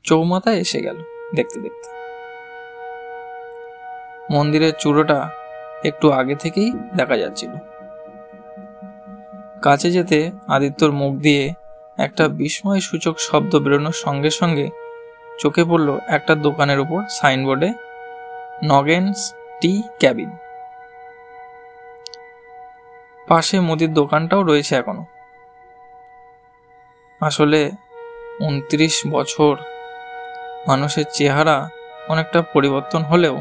চৌমাথায় এসে গেল। দেখতে দেখতে মন্দিরের চূড়োটা একটু আগে থেকেই দেখা যাচ্ছিল। কাছে যেতে আদিত্যর মুখ দিয়ে একটা বিস্ময় সূচক শব্দ বেরোনোর সঙ্গে সঙ্গে চোখে পড়ল একটা দোকানের উপর সাইনবোর্ডে নগেনস টি ক্যাবিন। পাশে মুদির দোকানটাও রয়েছে এখনো। আসলে 29 বছর মানুষের চেহারা অনেকটা পরিবর্তন হলেও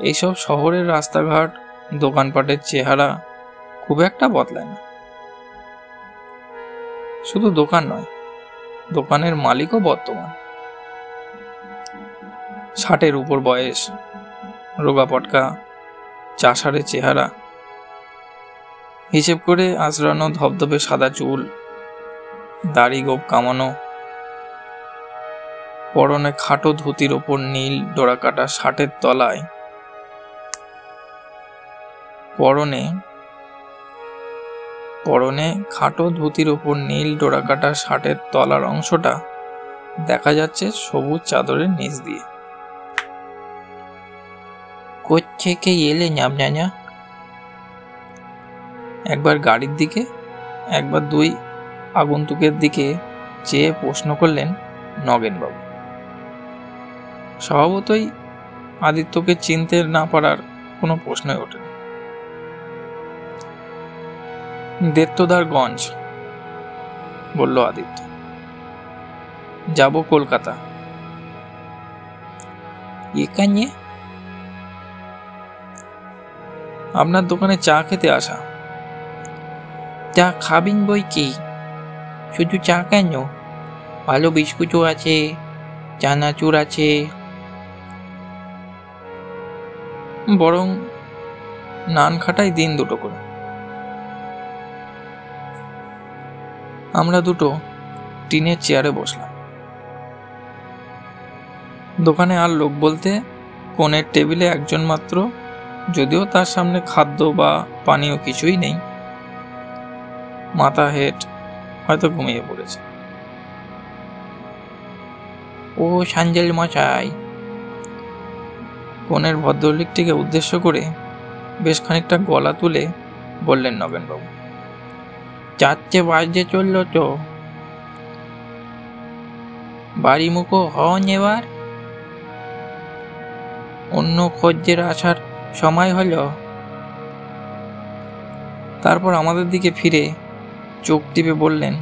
এইসব শহরের রাস্তাঘাট দোকানপাটের চেহারা খুব একটা বদলায় না। শুধু দোকান নয়, দোকানের মালিকও বর্তমান। 60-এর উপর বয়স, রোগা পটকা, চাষারের চেহারা, হিসেব করে আঁচড়ানো ধবধবে সাদা চুল, দাড়ি গোপ কামানো, পরনে খাটো ধুতির ওপর নীল ডোরাকাটা শার্টের তলায় পরনে খাটো ধুতির ওপর নীল ডোরাকাটা শার্টের তলার অংশটা দেখা যাচ্ছে সবুজ চাদরের নিচ দিয়ে। কোত্থেকে এলেন আপনারা? একবার গাড়ির দিকে, একবার দুই আগন্তুকের দিকে চেয়ে প্রশ্ন করলেন নগেনবাবু। স্বভাবতই আদিত্যকে চিনতে না পারার কোনো প্রশ্নই ওঠে না। দেত্তদারগঞ্জ, বলল আদিত্য। যাব কলকাতা। এখানে? আপনার দোকানে চা খেতে আসা। চা খাবেন বই কি? শুধু চা কেন? ভালো বিস্কুটও আছে, চানাচুর আছে। বরং নান খাটাই দিন দুটো করে। আমরা দুটো টিনের চেয়ারে বসলাম। দোকানে আর লোক বলতে কোণের টেবিলে একজন মাত্র, যদিও তার সামনে খাদ্য বা পানীয় কিছুই নেই। মাথা হেট, হয়তো ঘুমিয়ে পড়েছে। ও সাঞ্জেল মশাই, কোণের ভদ্রলোকটিকে উদ্দেশ্য করে বেশ খানিকটা গলা তুলে বললেন নগেনবাবু। 4টে বাজতে চলল তো, বাড়ি মুখো হন এবার। অন্য খদ্দের আসার সময় হলো। তারপর আমাদের দিকে ফিরে চোখ টিপে বললেন,